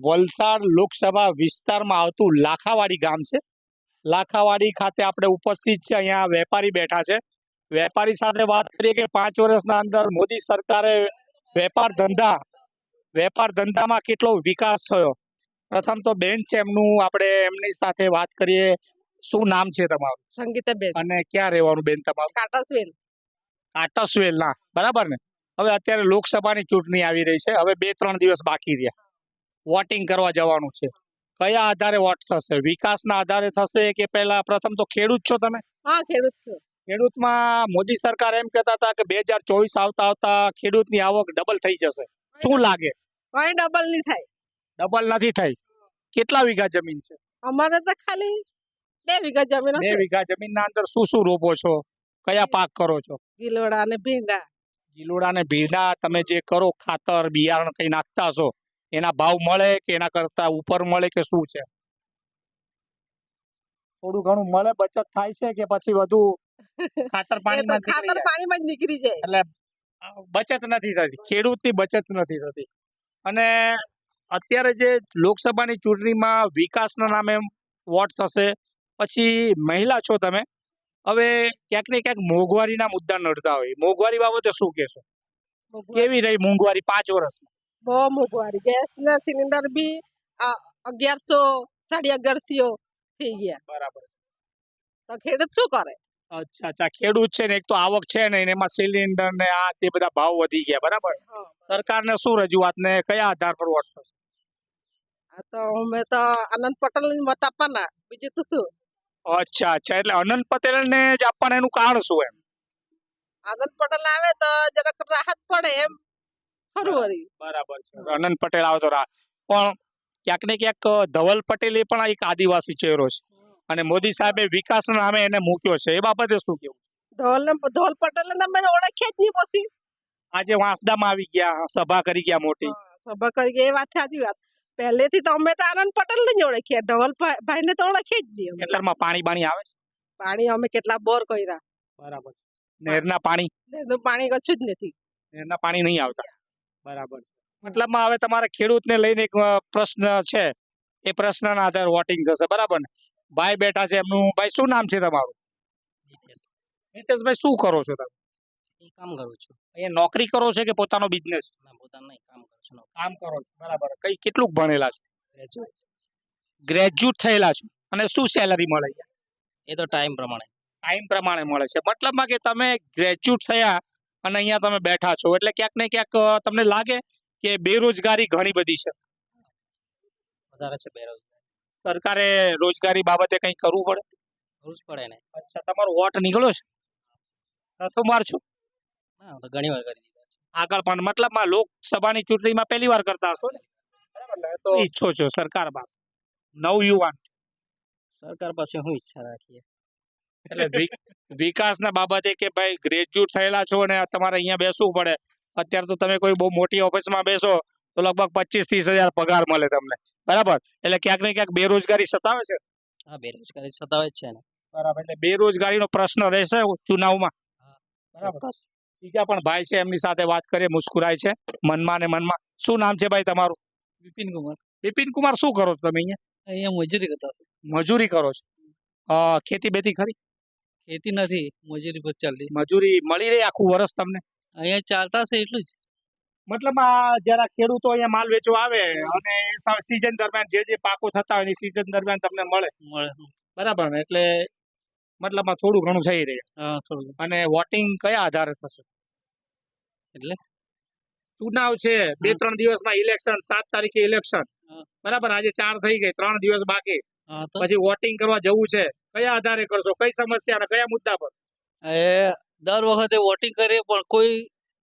વલસાડ લોકસભા વિસ્તારમાં આવતું લાખાવાડી ગામ છે. લાખાવાડી ખાતે આપણે ઉપસ્થિત છે. અહીંયા વેપારી બેઠા છે. વેપારી સાથે વાત કરીએ કે 5 વર્ષના અંદર મોદી સરકારે વેપાર ધંધામાં કેટલો વિકાસ થયો. પ્રથમ તો બેન છે એમનું, આપણે એમની સાથે વાત કરીએ. શું નામ છે તમારું? સંગીતાબેન અને ક્યાં રહેવાનું બેન તમારું? કાટાસવેલ. કાટસવેલ ના, બરાબર ને? હવે અત્યારે લોકસભાની ચૂંટણી આવી રહી છે. હવે 2-3 દિવસ બાકી રહ્યા. વોટિંગ કરવા જવાનું છે. કયા આધારે વોટ થશે? વિકાસના આધારે થશે કે પહેલા પ્રથમ તો ખેડૂત છો તમે? હા, ખેડૂત છું. ખેડૂતમાં મોદી સરકાર એમ કહેતા હતા કે 2024 આવતા ખેડૂતની આવક ડબલ થઈ જશે. શું લાગે? કઈ ડબલ નહીં થાય. ડબલ નથી થઈ. કેટલા વીઘા જમીન છે? અમારે તો ખાલી 2 વીઘા જમીન 2 હશે. વીઘા જમીનના અંદર શું શું રોપો છો? કયા પાક કરો છો? ગિલોડા અને ભીંડા. ગિલોડા ને ભીંડા તમે જે કરો, ખાતર બિયારણ કઈ નાખતા હશો, એના ભાવ મળે કે એના કરતા ઉપર મળે કે શું છે? થોડું ઘણું મળે, બચત થાય છે કે પછી વધુ ખાતર પાણીમાં જ નીકળી ખાતર જાય? પાણીમાં જ નીકળી જાય. એટલે બચત નથી થતી, ખેડૂતની બચત નથી થતી. અને અત્યારે જે લોકસભાની ચૂંટણીમાં વિકાસના નામે વોટ થશે, પછી મહિલા છો તમે, હવે ક્યાંક ને ક્યાંક મોંઘવારીના મુદ્દા નડતા હોય. મોંઘવારી બાબતે શું કહેશો? કેવી રહી મોંઘવારી 5 વર્ષમાં? બહુ મોંઘવારી. ગેસ ના સિલિન્ડર બી 1100 1150 થઈ ગયા. બરાબર. તો ખેડૂત શું કરે? અચ્છા, ખેડૂત છે ને, એક તો આવક છે ને, એમાં સિલિન્ડર ને આ તે બધા ભાવ વધી ગયા. બરાબર. સરકારને શું રજૂઆત ને કયા આધાર પર વોટ થશે? આ તો અમે તો આનંદ પટેલ ને મત આપવાના, બીજું તો શું. અચ્છા, એટલે અનંત પટેલ ને જ આપવાના, એનું કારણ શું એમ? આનંદ પટેલ આવે તો જરાક રાહત પડે એમ ખરું વળી. બરાબર છે. અનંત પટેલ આવે તો પણ ક્યાંક ને ક્યાંક ધવલ પટેલ એ પણ એક આદિવાસી ચહેરો છે અને મોદી સાહેબે વિકાસના નામે એને મૂક્યો છે. એ બાબતે શું કેવું? ધવલ પટેલ ને તમે ઓળખ્યા જ નહીં પછી. આજે વાંસદામાં આવી ગયા, સભા કરી ગયા મોટી. સભા કરી ગયા, એ વાત સાચી વાત. પહેલેથી તો અમે તો આનંદ પટેલ ને જ ઓળખ્યા, ધવલ ભાઈ ને તો ઓળખીએ જ નહીં. ખેતરમાં પાણી બાણી આવે છે? પાણી અમે કેટલા બોર કર્યા. બરાબર. નહેરના પાણી? નહેરનું પાણી કશું જ નથી. નહેરના પાણી નહીં આવતા. બરાબર. મતલબમાં હવે તમારે ખેડૂતને લઈને એક પ્રશ્ન છે, એ પ્રશ્નના આધારે વોટિંગ થશે. બરાબર ને? ભાઈ બેઠા છે એમનું. ભાઈ શું નામ છે તમારું? નીતેશભાઈ, શું કરો છો તમે? કામ કરું છું. અહીંયા નોકરી કરો છો કે પોતાનો બિઝનેસ? પોતાનું કામ કરું છું. કામ કરો છો. બરાબર. કેટલું ભણેલા છો? ગ્રેજ્યુએટ થયેલા છો. અને શું સેલરી મળે? એ તો ટાઈમ પ્રમાણે મળે છે. મતલબમાં કે તમે ગ્રેજ્યુએટ થયા અને અહીંયા તમે બેઠા છો, એટલે ક્યાંક ને ક્યાંક તમને લાગે કે બેરોજગારી ઘણી બધી છે? વધારે છે બેરોજગારી. સરકારે રોજગારી બાબતે કંઈ કરવું પડે? કરવું જ પડે ને. અચ્છા, તમારો વોટ નીકળ્યો છે? પ્રથમવાર છો? ના, તો ઘણી વાર કરી દીધા છે. આગળ પણ મતલબમાં લોકસભાની ચૂંટણીમાં પહેલી વાર કરતા હશો ને? બરાબર. તો ઈચ્છો છો સરકાર પાસે? નવયુવાન સરકાર પાસે શું ઈચ્છા રાખીએ? એટલે વિકાસના બાબતે કે ભાઈ ગ્રેજ્યુએટ થયેલા છો ને તમારે અહીંયા બેસવું પડે. અત્યારે તો તમે કોઈ બહુ મોટી ઓફિસમાં બેસો તો લગભગ 25-30 હજાર પગાર મળે તમને. બરાબર. એટલે ક્યાંક ને ક્યાંક બેરોજગારી સતાવે છે. હા, બેરોજગારી સતાવે જ છે ને. બરાબર. એટલે બેરોજગારીનો પ્રશ્ન રહેશે ચુનાવમાં. બરાબર. બીજા પણ ભાઈ છે, એમની સાથે વાત કરીએ. મુસ્કુરાય છે મનમાં ને મનમાં. શું નામ છે ભાઈ તમારું? વિપિન કુમાર. વિપિન કુમાર, શું કરો છો તમે અહીંયા? અહીંયા મજૂરી કરતા છે. મજૂરી કરો છો? ખેતી બેતી ખરી? ખેતી નથી, મજૂરી પર ચાલતી. મજૂરી મળી રહી આખું વર્ષ તમને? અહીંયા ચાલતા છે એટલું જ. મતલબ આ જરા ખેડૂતો અહીંયા માલ વેચવા આવે અને સીઝન દરમિયાન જે પાકો થતા હોય એની સીઝન દરમિયાન તમને મળે. બરાબર ને? એટલે મતલબમાં થોડું ઘણું થઈ રહે. થોડું. અને વોટિંગ કયા આધારે થશે? એટલે ચુનાવ છે, 2-3 દિવસમાં ઇલેક્શન, 7 તારીખે ઇલેક્શન. બરાબર. આજે 4 થઈ ગઈ, 3 દિવસ બાકી. પછી વોટિંગ કરવા જવું છે. કયા આધારે કરશો? કઈ સમસ્યા અને કયા મુદ્દા પર? દર વખતે વોટિંગ કરીએ પણ કોઈ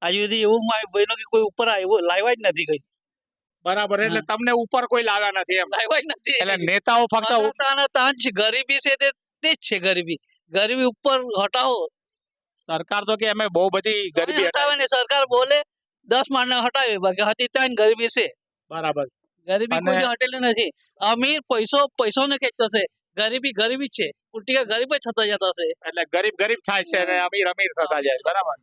આજે સુધી એવું બન્યું કે કોઈ ઉપર લાવ્યા જ નથી કઈ. બરાબર. એટલે તમને ઉપર કોઈ લાવ્યા નથી એમ? લાવ્યા જ નથી. એટલે નેતાઓ ફક્ત ગરીબી છે તે જ છે. ગરીબી ઉપર હટાવો. સરકાર તો કે અમે બહુ બધી ગરીબી હટાવે ને. સરકાર બોલે 10 માણને હટાવે, બાકી હતી ત્યાં ગરીબી છે. બરાબર. ગરીબી કોઈ હટેલી નથી. અમીર પૈસો ને કઈ થશે, ગરીબી છે. ઉલટી ગરીબ જ થતા જતા છે. એટલે ગરીબ થાય છે અને અમીર થતા જાય. બરાબર.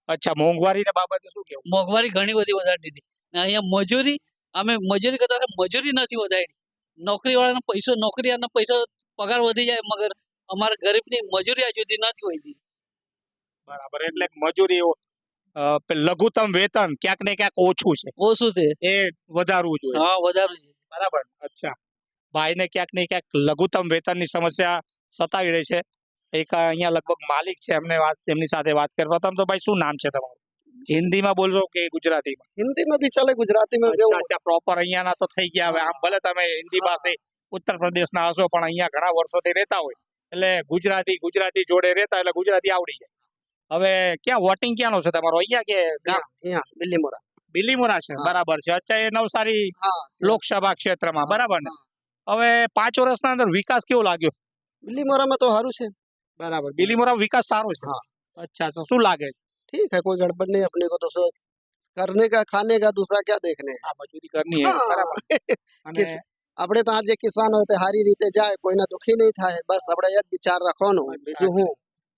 અચ્છા, મોંઘવારી ના બાબતે શું કેવું? મોંઘવારી ઘણી બધી વધારી દીધી. અહીંયા મજૂરી અમે મજૂરી કરતા હતા, મજૂરી નથી વધારી. નોકરીવાળાનો પૈસો પગાર વધી જાય, મગર અમારા ગરીબની મજૂરી હજુ સુધી નથી વધી. બરાબર, એટલે મજૂરી લઘુત્તમ વેતન ક્યાંક ને ક્યાંક ઓછું છે, ઓછું છે. એ વધારવું જોઈએ. હા, વધારું છે. બરાબર. અચ્છા, ભાઈને ક્યાંક ને ક્યાંક લઘુત્તમ વેતનની સમસ્યા સતાવી રહી છે. એક અહીંયા લગભગ માલિક છે, એમની સાથે વાત કરવા. તો ભાઈ, શું નામ છે તમારું? હિન્દીમાં બોલશો કે ગુજરાતીમાં? हिंदी में भी चले, गुजराती में भी। અચ્છા, પ્રોપર અહીંયાના તો થઈ ગયા. હવે આમ ભલે તમે હિન્દી પાસે ઉત્તર પ્રદેશના હશો, પણ અહીંયા ઘણા વર્ષોથી રહેતા હોય એટલે ગુજરાતી જોડે રહેતા એટલે ગુજરાતી આવડી જાય. હવે ક્યાં વોટિંગ ક્યાંનો છે તમારો, અહીંયા કે ગામ? यहाँ दिल्ली मोड़ा। બિલીમોરા છે. હા. બરાબર છે. અચ્છા, એ નવસારી हाँ લોકસભા ક્ષેત્રમાં, બરાબર ને? હવે 5 વર્ષના અંદર વિકાસ કેવો લાગ્યો? दिल्ली मोड़ा में तो हारू से। બરાબર, બિલીમોરા વિકાસ સારો છે. હા. અચ્છા, તો શું લાગે છે? ठीक है, कोई गड़बड़ नहीं। अपने को तो सोच करने का, खाने का, दूसरा क्या देखने है। આ મજૂરી કરની હે, બરાબર. અને આપણે તો આ જે કિસાન હોય તે સારી રીતે જાય, કોઈને દુખી નહીં થાય, બસ આપણે એ જ વિચાર રાખવાનો, બીજું હું.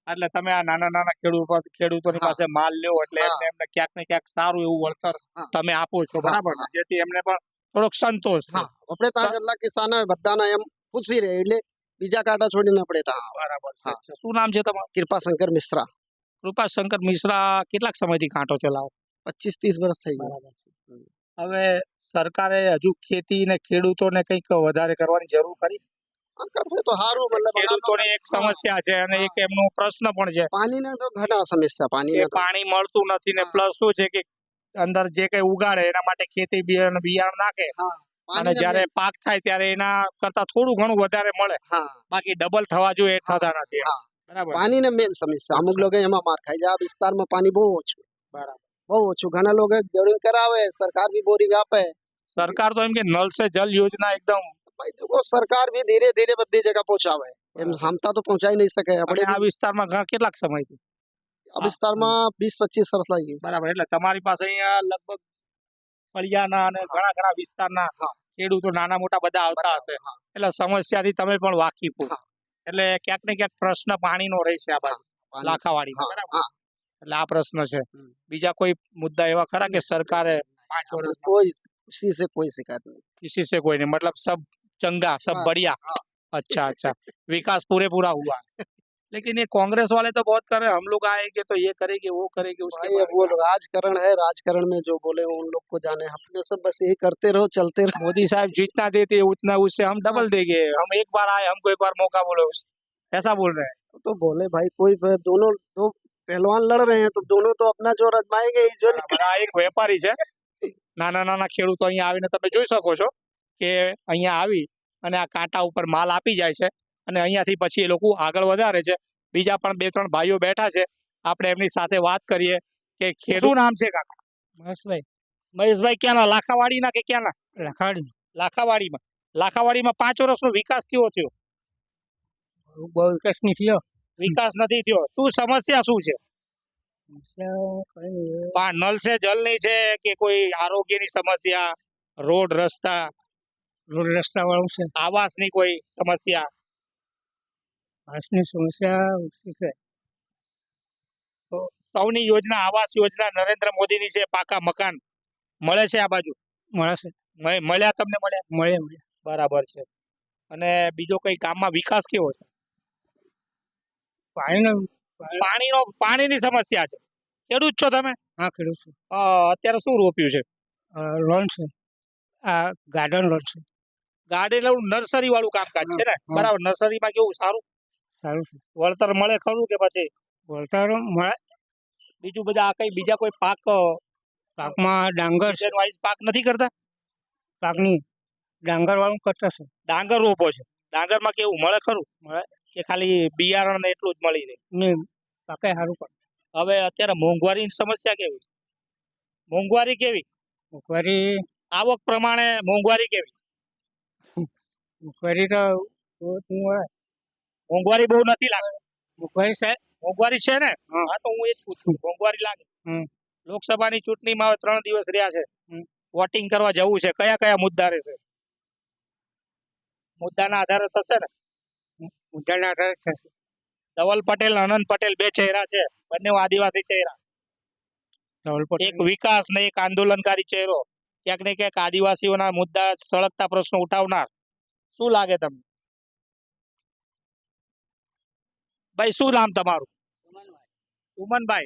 એટલે તમે આ નાના ખેડૂતોની હા. પાસે માલ લ્યો એટલે હા. એમને ક્યાંક ને ક્યાંક સારું એવું વળતર હા. તમે આપો છો, હા, બરાબર ને? હા. જેથી એમને પણ થોડોક સંતોષ છે. હા, આપણે ત્યાં જેટલા કિસાન હોય બધાના એમ ખુશી રહે, એટલે બીજા કાંટા છોડીને આપણે ત્યાં બરાબર છે. હા. અચ્છા, શું નામ છે તમારું? કૃપાશંકર મિશ્રા। કૃપાશંકર મિશ્રા કેટલાક સમયથી કાંટો ચલાવો? 25-30 વર્ષ થઈ ગયા। બરાબર છે. હવે સરકારે હજુ ખેતી ને ખેડૂતોને કંઈક વધારે કરવાની જરૂર ખરી? આ કરશે તો સારું, મતલબ ખેડૂતોની એક સમસ્યા છે અને એક એમનો પ્રશ્ન પણ છે પાણીના તો ઘણા સમસ્યા, કે પાણીના તો પાણી મળતું નથી ને હા. પ્લસ શું છે કે અંદર જે કઈ ઉગાડે એના માટે ખેતી બિયારણ નાખે અને પાણીના જ્યારે પાક થાય ત્યારે એના કરતા થોડું ઘણું વધારે મળે, હા, બાકી ડબલ થવા જોઈએ એ થતા નથી. હા. બરાબર. પાણીને મેન સમસ્યા, અમુક લોકો એમાં માર ખાઈ જાય। આ વિસ્તારમાં પાણી બહુ ઓછું, બરાબર. બહુ ઓછું। ઘણા લોકો બોરિંગ કરાવે, સરકાર भी બોરિંગ આપે। સરકાર તો એમ કે નલ સે જલ યોજના એકદમ, ભાઈ देखो, सरकार भी धीरे धीरे बધી जगह पहुंचावे, એમ हमता तो पहुंचाई नहीं શકે। અને આપણે આ વિસ્તારમાં કેટલાક સમયથી? આ વિસ્તારમાં 20-25 વર્ષ લાગી। બરાબર, એટલે તમારી પાસે અહીંયા લગભગ ફળિયાના અને ઘણા વિસ્તારના હા. ખેડૂતો નાના મોટા બધા આવતા હશે, હા. એટલે સમસ્યાથી તમે પણ વાકેફ છો. હા. એટલે ક્યાંક ને ક્યાંક પ્રશ્ન પાણીનો રહેશે આ બાજુ પાણી- લાખાવાડીમાં, હા, બરાબર? હા। એટલે આ પ્રશ્ન છે. હમ. બીજા કોઈ મુદ્દા એવા ખરા કે સરકારે 5 આપણે વર્ષ કોઈ किसी से कोई शिकायत नहीं। किसी से कोई नहीं, मतलब सब चंगा, सब बस, बढ़िया। हाँ। अच्छा अच्छा, विकास पूरे पूरा हुआ। लेकिन ये कांग्रेस वाले तो बहुत कर रहे हैं, हम लोग आएंगे तो ये करेंगे वो करेंगे, उसके भाई अब बारे वो में राजकारण है, राजकारण में जो बोले वो उन लोग को जाने। अपने सब बस यही करते रहो, चलते रहो। मोदी साहब जितना देते हैं उतना उससे हम डबल देंगे, हम एक बार आए हमको एक बार मौका बोलो, ऐसा बोल रहे हैं। तो बोले भाई, कोई दोनों दो पहलवान लड़ रहे हैं तो दोनों तो अपना जोर आजमाएंगे ही। जो બરાબર. આ એક વેપારી છે, નાના ખેડૂતો અહીંયા આવીને તમે જોઈ શકો છો કે અહીંયા આવી અને આ કાંટા ઉપર માલ આપી જાય છે અને અહીંયાથી પછી એ લોકો આગળ વધારે છે. બીજા પણ 2-3 ભાઈઓ બેઠા છે, આપણે એમની સાથે વાત કરીએ કે શું નામ છે કાકા? મહેશભાઈ ક્યાંના? લાખાવાડીના કે ક્યાંના? લાખાવાડીમાં 5 વર્ષનો વિકાસ કેવો થયો? બહુ વિકાસ નહીં થયો. વિકાસ નથી થયો. શું સમસ્યા શું છે? નલ સે જલની છે કે કોઈ આરોગ્યની સમસ્યા, રોડ રસ્તા વાળું છે, આવાસની કોઈ સમસ્યા? ઘાસની સમસ્યા ઓછી છે. તો સૌની યોજના, આવાસ યોજના નરેન્દ્ર મોદીની છે, પાકા મકાન મળે છે આ બાજુ? મળે છે, મળ્યા તમને? મળ્યા. મળે. બરાબર છે. અને બીજો કઈ ગામમાં વિકાસ કેવો છે? પાણીની સમસ્યા છે. ખેડૂત છો તમે? હા, ખેડૂત છું. અત્યારે શું રોપ્યું છે? લોન છે, આ ગાર્ડન લોન છે. ગાર્ડન એવું નર્સરી વાળું કામકાજ છે ને? હા. બરાબર. નર્સરીમાં કેવું સારું સારું છે, વળતર મળે ખરું કે પછી વળતર મળે. બીજું બીજા કોઈ પાક પાકમાં ડાંગર છે, season wise પાક નથી કરતા? પાકની ડાંગર વાળું કરતા છે. ડાંગર રોપો છે. ડાંગરમાં કેવું મળે ખરું? મળે કે ખાલી બિયારણ ને એટલું જ મળી રહે? ને પાકે સારું પડે. હવે અત્યારે મોંઘવારીની સમસ્યા કેવી? મોંઘવારી કેવી? મોંઘવારી આવક પ્રમાણે મોંઘવારી કેવી? મોંઘવારી તો બહુ જ મળે. મોંઘવારી બહુ નથી લાગે? મોંઘવારી છે. મોંઘવારી છે ને? હા. હા, તો હું એ જ પૂછું, મોંઘવારી લાગે? લોકસભાની ચૂંટણીમાં હવે 3 દિવસ રહ્યા છે, વોટિંગ કરવા જવું છે, કયા મુદ્દા રહેશે? મુદ્દાના આધારે થશે ને? મુદ્દાના આધારે થશે. ધવલ પટેલ, આનંદ પટેલ 2 ચહેરા છે, બંને આદિવાસી ચહેરા. ધવલ પટેલ એક વિકાસ ને એક આંદોલનકારી ચહેરો. ક્યાંક ને ક્યાંક આદિવાસીઓના મુદ્દા સળગતા પ્રશ્નો ઉઠાવનાર શું લાગે તમને? ભાઈ શું નામ તમારું? सुमन भाई,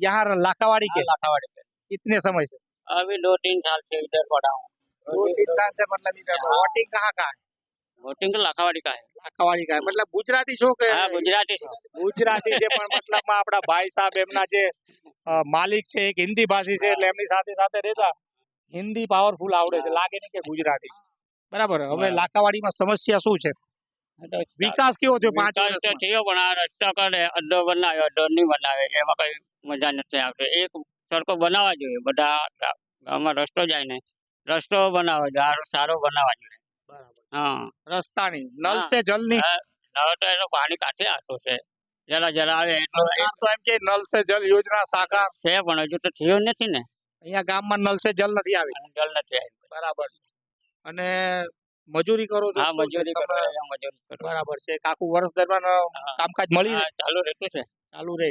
यहाँ लाखावाड़ी के? लाखावाड़ी पे कितने समय से? अभी 2-3 साल से इधर पढ़ा हूँ। 2-3 साल से मतलब इधर हाँ। वोटिंग कहाँ का है? वोटिंग तो लाखावाड़ी का है। લાખાવાડી का है मतलब गुजराती છો કે? हाँ गुजराती से। ગુજરાતી છે પણ મતલબમાં આપણા ભાઈ સાહેબ એમના જે માલિક છે એક હિન્દી ભાષી છે એટલે એમની સાથે સાથે રહેતા હિન્દી પાવરફુલ આવડે છે, લાગે નહીં કે ગુજરાતી. બરાબર. હવે બરાબર. લાખાવાડીમાં સમસ્યા શું છે? વિકાસ કેવો થયો 5 વિકાસ તો વર્ષમાં? થયો પણ આ રસ્તા કરે અડ્ડો બનાવ્યો અડ્ડો નહીં બનાવે એમાં કઈ મજા નથી આવતી. એક સડકો બનાવવા જોઈએ બધા ગામમાં રસ્તો જાય ને રસ્તો બનાવવા જોઈએ સારો બનાવવા જોઈએ. હા રસ્તાની નલ હા. સે જલની નળ તો એનો પાણી કાઢે આવતો છે જરા જરા આવે એટલો સરકાર તો એમ કે નલ સે જલ યોજના સાકાર છે પણ હજુ તો થયો નથી ને અહીંયા ગામમાં નલ સે જલ નથી આવી. અને જલ નથી આવ્યું. બરાબર છે. અને મજૂરી કરો છો? હા શું છે મજૂરી કરો તમે? અહીંયા મજૂરી કરો. બરાબર છે. એક આખું વર્ષ દરમિયાન હા. કામકાજ મળી રહે? હા, ચાલુ રહેતું છે. ચાલુ રહે.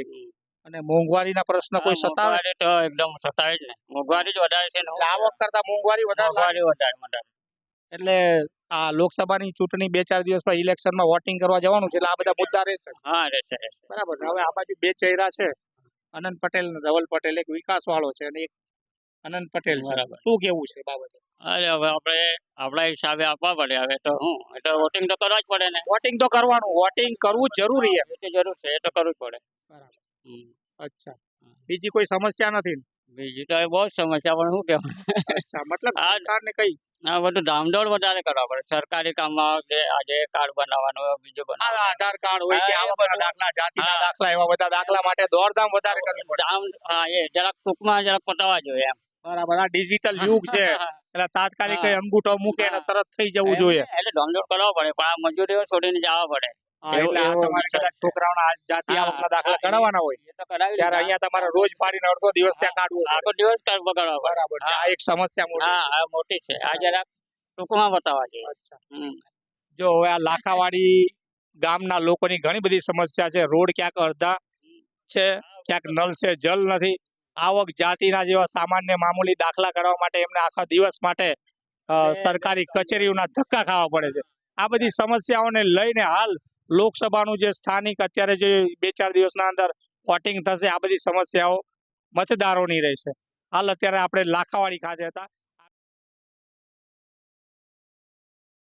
અને મોંઘવારીના પ્રશ્ન કોઈ હા, સતાવે? મોંઘવારી તો એકદમ સતાવે જ ને મોંઘવારી જ વધારે છે ને એટલે આવક કરતા મોંઘવારી વધારે લાગે? મોંઘવારી વધારે. એટલે આ લોકસભાની ચૂંટણી 2-4 દિવસ પછી ઇલેક્શનમાં વોટિંગ કરવા જવાનું છે એટલે આ બધા મુદ્દા રહેશે. હા રહેશે રહેશે. બરાબર છે. હવે આ બાજુ બે ચહેરા છે, અનંત પટેલ અને ધવલ પટેલ, એક વિકાસ વાળો છે અને એક અનંત પટેલ છે. બરાબર. શું કેવું છે બાબતે? અરે હવે આપણે આપણા હિસાબે આપવા પડે હવે તો હું એટલે વોટિંગ તો કરવા જ પડે ને. વોટિંગ તો કરવાનું, વોટિંગ કરવું જ જરૂરી છે. એ તો જરૂર છે એ તો કરવું જ પડે. બરાબર. હમ. અચ્છા. બીજી કોઈ સમસ્યા નથી ને? બીજી તો એ બહુ જ સમસ્યા પણ શું કહેવાય અચ્છા મતલબ આ- સરકારને કઈ આ બધું ધામદોડ વધારે કરવા પડે સરકારી કામમાં કે આજે કાર્ડ બનાવવાનું હોય, બીજું આ બનાવવાનું આધાર કાર્ડ હોય કે હા, એ આવકના બધું. દાખલા, જાતિના હા. દાખલા, એવા બધા દાખલા માટે દોડધામ વધારે કરવી પડે. આમ હા એ જરાક ટૂંકમાં જરાક પતાવવા જોઈએ એમ. બરાબર. આ ડિજિટલ યુગ છે એટલે તાત્કાલિક હા. કઈ અંગૂઠો મૂકે અને હા. તરત થઈ જવું જોઈએ. એટલે ધામદોડ કરવા પડે પણ આ મજૂરીઓ છોડીને જવા પડે. હા, એટલે આ એવો તમારે વિચાર કદાચ છે. છોકરાઓના આ જાતિ હા, આવકના દાખલા હા, કઢાવવાના હોય એ તો કરાવી ત્યારે લીધા. અહીંયા તમારે રોજ પાડીને અડધો દિવસ ત્યાં કાઢવું પડે. આખો દિવસ કાઢ બગાડવા પડે. બરાબર છે. હા. આ એક સમસ્યા મોટી હા આ મોટી છે આ જરાક ટૂંકમાં બતાવવા છે. જોઈએ. અચ્છા. હમ. જો હવે આ લાખાવાડી ગામના લોકોની ઘણી બધી સમસ્યા છે. રોડ ક્યાંક અડધા છે, ક્યાંક નલ સે જલ નથી. આવક જાતિના જેવા સામાન્ય મામૂલી દાખલા કરવા માટે એમને આખા દિવસ માટે સરકારી કચેરીઓના ધક્કા ખાવા પડે છે. આ બધી સમસ્યાઓને લઈને હાલ લોકસભાનું જે સ્થાનિક અત્યારે જે 2-4 દિવસના અંદર વોટિંગ થશે આ બધી સમસ્યાઓ મતદારોની રહેશે. હાલ અત્યારે આપણે લાખાવાડી ખાતે હતા.